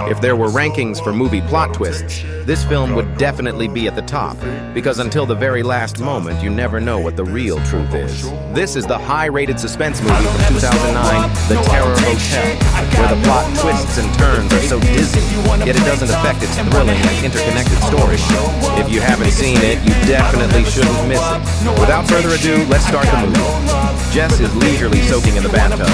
If there were rankings for movie plot twists, this film would definitely be at the top, because until the very last moment, you never know what the real truth is. This is the high-rated suspense movie from 2009, The Terror Hotel, where the plot twists and turns are so dizzy, yet it doesn't affect its thrilling and interconnected story. If you haven't seen it, you definitely shouldn't miss it. Without further ado, let's start the movie. Jess is leisurely soaking in the bathtub,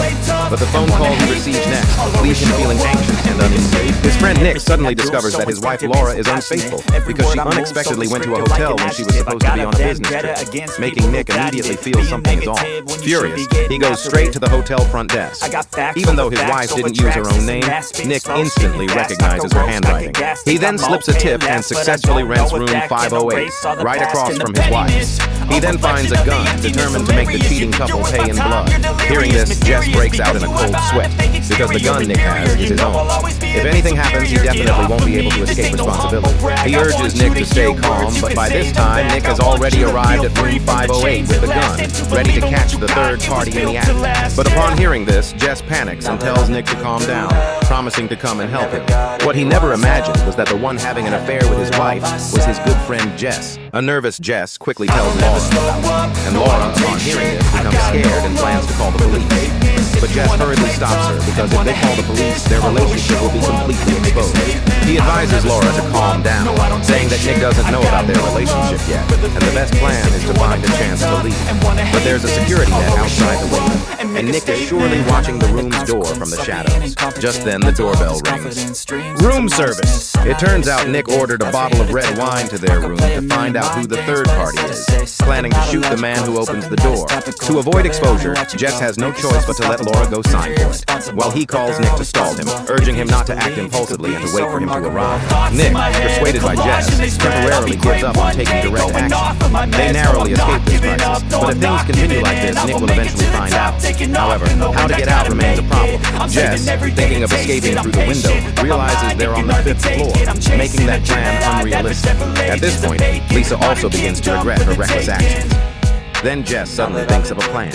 but the phone call he receives next leaves him feeling anxious and uneasy. His friend Nick suddenly discovers that his wife Laura is unfaithful because she unexpectedly went to a hotel when she was supposed to be on a business trip, making Nick immediately feel something is off. Furious, he goes straight to the hotel front desk. Even though his wife didn't use her own name, Nick instantly recognizes her handwriting. He then slips a tip and successfully rents room 508, right across from his wife's. He then finds a gun, determined to make the cheating couple pay in blood. Hearing this, Jess breaks out in a cold sweat, because the gun Nick has is his own. If anything happens, he definitely won't be able to escape responsibility. He urges Nick to stay calm, but by this time, Nick has already arrived at room 508 with the gun, ready to catch the third party in the act. But upon hearing this, Jess panics and tells Nick to calm down, promising to come and help him. What he never imagined was that the one having an affair with his wife was his good friend Jess. A nervous Jess quickly tells Laura, and Laura, upon hearing this, becomes scared and plans to call the police. But Jess hurriedly stops her, because if they call the police, their relationship will be completely exposed. He advises Laura to calm down, saying that Nick doesn't know about their relationship yet, and the best plan is to find a chance to leave. But there's a security net outside the window, and Nick is surely watching the room's door from the shadows. Just then, the doorbell rings. Room service! It turns out Nick ordered a bottle of red wine to their room to find out who the third party is, planning to shoot the man who opens the door. To avoid exposure, Jess has no choice but to let Laura go sign for it, while he calls Nick to stall him, urging him not to act impulsively and to wait for him to arrive. Nick, persuaded by Jess, temporarily gives up on taking direct action. They narrowly escape this crisis, but if things continue like this, Nick will eventually find out. However, how to get out remains a problem. Jess, thinking of escaping through the window, realizes they're on the 5th floor, making that plan unrealistic. At this point, Lisa also begins to regret her reckless actions. Then Jess suddenly thinks of a plan.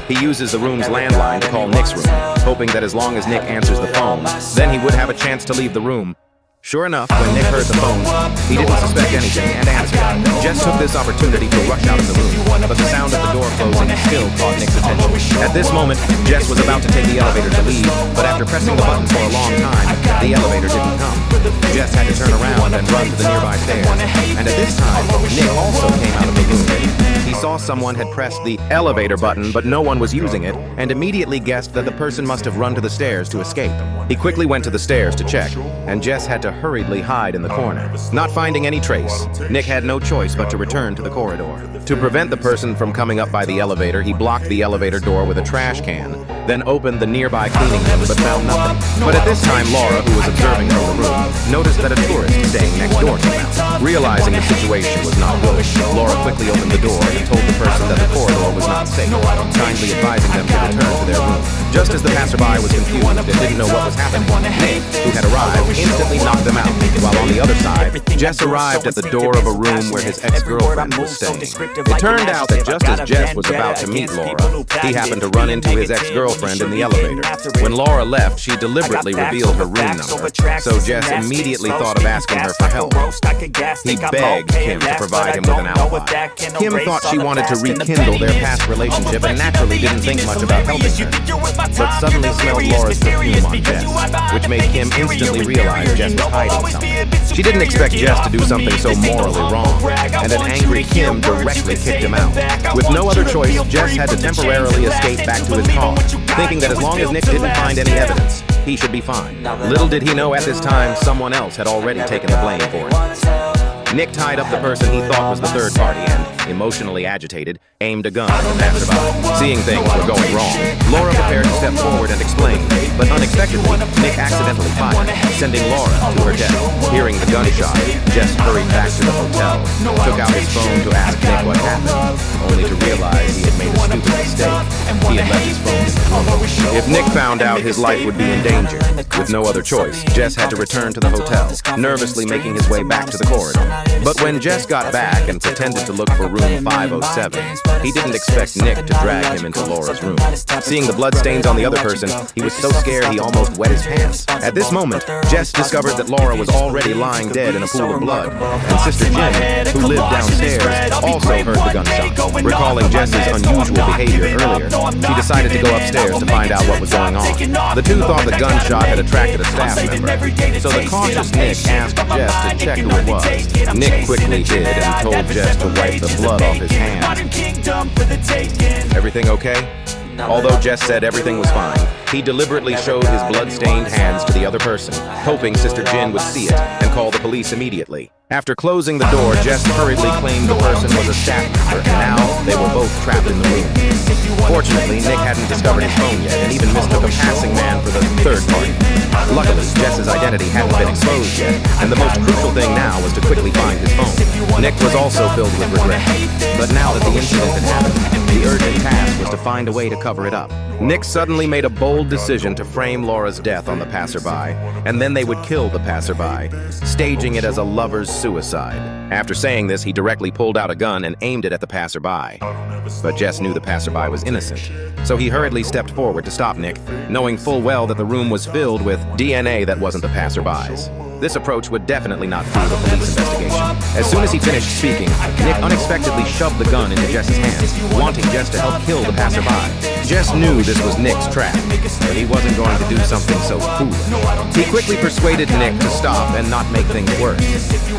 He uses the room's landline to call Nick's room, hoping that as long as Nick answers the phone, then he would have a chance to leave the room. Sure enough, when Nick heard the phone, he didn't suspect anything and answered. Jess took this opportunity to rush out of the room, but the sound of the door closing still caught Nick's attention. At this moment, Jess was about to take the elevator to leave, but after pressing the button for a long time, the elevator didn't come. Jess had to turn around and run to the nearby stairs, and at this time, Nick also came out of the room. He saw someone had pressed the elevator button, but no one was using it, and immediately guessed that the person must have run to the stairs to escape. He quickly went to the stairs to check, and Jess had to hurriedly hide in the corner. Not finding any trace, Nick had no choice but to return to the corridor. To prevent the person from coming up by the elevator, he blocked the elevator door with a trash can, then opened the nearby cleaning room but found nothing. But at this time, Laura, who was observing from the room, noticed that a tourist staying next door came out. Realizing the situation was not good, Laura quickly opened the door and told the person that the corridor was not safe, kindly advising them to return to their room. Just as the passerby was confused and didn't know what was happening, Nick, who had arrived, instantly knocked them out, while on the other side, Jess arrived at the door of a room where his ex-girlfriend was staying. It turned out that just as Jess was about to meet Laura, he happened to run into his ex-girlfriend in the elevator. When Laura left, she deliberately revealed her room number, so Jess immediately thought of asking her for help. He begged Kim to provide him with an alibi. Kim thought she wanted to rekindle their past relationship and naturally didn't think much about helping her, but suddenly smelled Laura's perfume on Jess, which made Kim instantly realize Jess was hiding something. She didn't expect Jess to do something so morally wrong, and an angry Kim directly kicked him out. With no other choice, Jess had to temporarily escape back to his car, thinking that as long as Nick didn't find any evidence, he should be fine. Little did he know at this time, someone else had already taken the blame for it. Nick tied up the person he thought was the third party and, emotionally agitated, aimed a gun at the passerby. Seeing things were going wrong, Laura prepared to step forward and explain, but unexpectedly, Nick accidentally fired, sending Laura to her death. Hearing the gunshot, Jess hurried back to the hotel, took out his phone to ask Nick what happened, only to realize he had made a stupid mistake. He had left his phone in the room. If Nick found out, his life would be in danger. With no other choice, Jess had to return to the hotel, nervously making his way back to the corridor. But when Jess got back and pretended to look for room 507, he didn't expect Nick to drag him into Laura's room. Seeing the bloodstains on the other person, he was so scared he almost wet his pants. At this moment, Jess discovered that Laura was already lying dead in a pool of blood, and Sister Jim, who lived downstairs, also heard the gunshot. Recalling Jess's unusual behavior earlier, she decided to go upstairs to find out what was going on. The two thought the gunshot had attracted a staff member, so the cautious Nick asked Jess to check who it was. Nick quickly did and told Jess to wipe the blood off his hands. Everything okay? Although Jess said everything was fine, he deliberately showed his blood-stained hands to the other person, hoping Sister Jin would see it and call the police immediately. After closing the door, Jess hurriedly claimed the person was a staff member, and now they were both trapped in the room. Fortunately, Nick hadn't discovered his phone yet and even mistook a passing man for the third party. Luckily, Jess's identity hadn't been exposed yet, and the most crucial thing now was to quickly find his phone. Nick was also filled with regret, but now that the incident had happened, the urgent task was to find a way to cover it up. Nick suddenly made a bold decision to frame Laura's death on the passerby, and then they would kill the passerby, staging it as a lover's suicide. After saying this, he directly pulled out a gun and aimed it at the passerby. But Jess knew the passerby was innocent, so he hurriedly stepped forward to stop Nick, knowing full well that the room was filled with DNA that wasn't the passerby's. This approach would definitely not fool the police investigation. As soon as he finished speaking, Nick unexpectedly shoved the gun into Jess's hands, wanting Jess to help kill the passerby. Jess knew this was Nick's trap, but he wasn't going to do something so foolish. He quickly persuaded Nick to stop and not make things worse.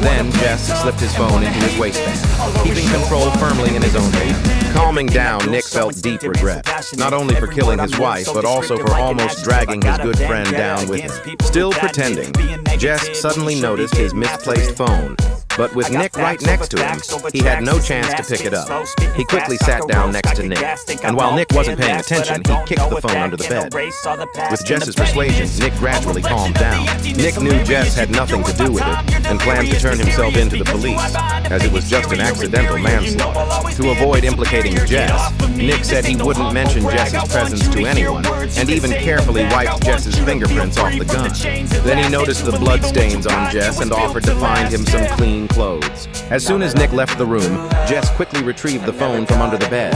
Then Jess slipped his phone into his waistband, keeping control firmly in his own hand. Calming down, Nick felt deep regret, not only for killing his wife, but also for almost dragging his good friend down with him. Still pretending, Jess suddenly noticed his misplaced phone. But with Nick right next to him, he had no chance to pick it up. He quickly sat down next to Nick, and while Nick wasn't paying attention, he kicked the phone under the bed. With Jess's persuasion, Nick gradually calmed down. Nick knew Jess had nothing to do with it, and planned to turn himself in to the police, as it was just an accidental manslaughter. To avoid implicating Jess, Nick said he wouldn't mention Jess's presence to anyone, and even carefully wiped Jess's fingerprints off the gun. Then he noticed the bloodstains on Jess and offered to find him some clean clothes. As soon as Nick left the room, Jess quickly retrieved the phone from under the bed.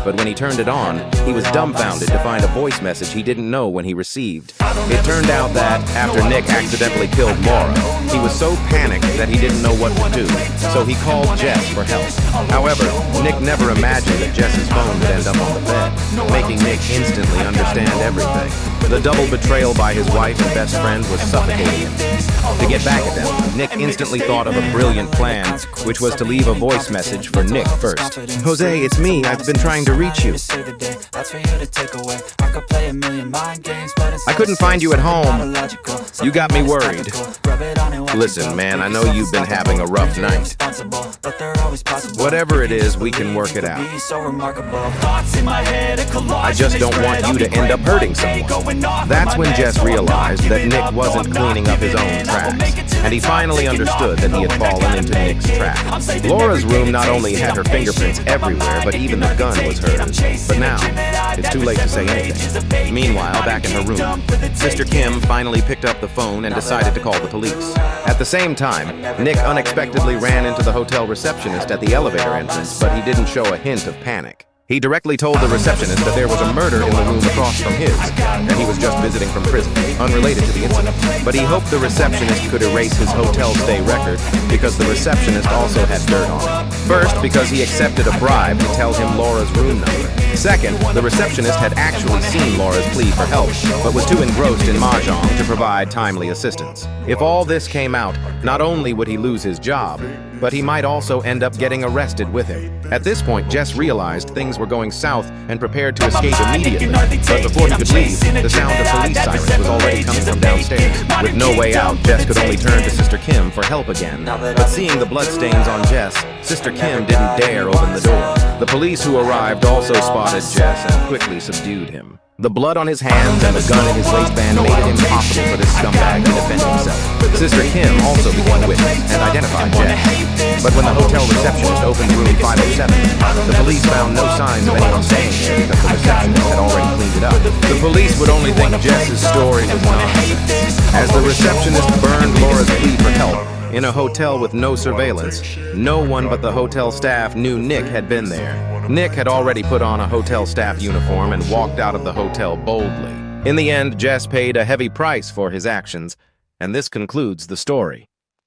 But when he turned it on, he was dumbfounded to find a voice message he didn't know when he received. It turned out that, after Nick accidentally killed Laura, he was so panicked that he didn't know what to do, so he called Jess for help. However, Nick never imagined that Jess's phone would end up on the bed, making Nick instantly understand everything. The double betrayal by his wife and best friend was suffocating him. To get back at them, Nick instantly thought of a brilliant plan, which was to leave a voice message for Nick first. "Jose, it's me. I've been trying to reach you. I couldn't find you at home. You got me worried. Listen, man, I know you've been having a rough night. Whatever it is, we can work it out. I just don't want you to end up hurting someone." That's when Jess realized that Nick wasn't cleaning up his own tracks, and he finally understood that he had fallen into Nick's trap. Laura's room not only had her fingerprints everywhere, but even the gun was hers. But now, it's too late to say anything. Meanwhile, back in her room, Sister Kim finally picked up the phone and decided to call the police. At the same time, Nick unexpectedly ran into the hotel receptionist at the elevator entrance, but he didn't show a hint of panic. He directly told the receptionist that there was a murder in the room across from his, and he was just visiting from prison, unrelated to the incident. But he hoped the receptionist could erase his hotel stay record, because the receptionist also had dirt on him. First, because he accepted a bribe to tell him Laura's room number. Second, the receptionist had actually seen Laura's plea for help, but was too engrossed in mahjong to provide timely assistance. If all this came out, not only would he lose his job, but he might also end up getting arrested with him. At this point, Jess realized things were going south and prepared to escape immediately. But before he could leave, the sound of police sirens was already coming from downstairs. With no way out, Jess could only turn to Sister Kim for help again. But seeing the bloodstains on Jess, Sister Kim didn't dare open the door. The police who arrived also spotted Jess and quickly subdued him. The blood on his hands and the gun in his waistband made it impossible for this scumbag to defend himself. Sister Kim also became a witness and identified Jess. But when the hotel receptionist opened room 507, the police found no signs of anyone staying there because the receptionist had already cleaned it up. The police would only think Jess's story was nonsense. As the receptionist burned Laura's plea for help, in a hotel with no surveillance, no one but the hotel staff knew Nick had been there. Nick had already put on a hotel staff uniform and walked out of the hotel boldly. In the end, Jess paid a heavy price for his actions, And this concludes the story.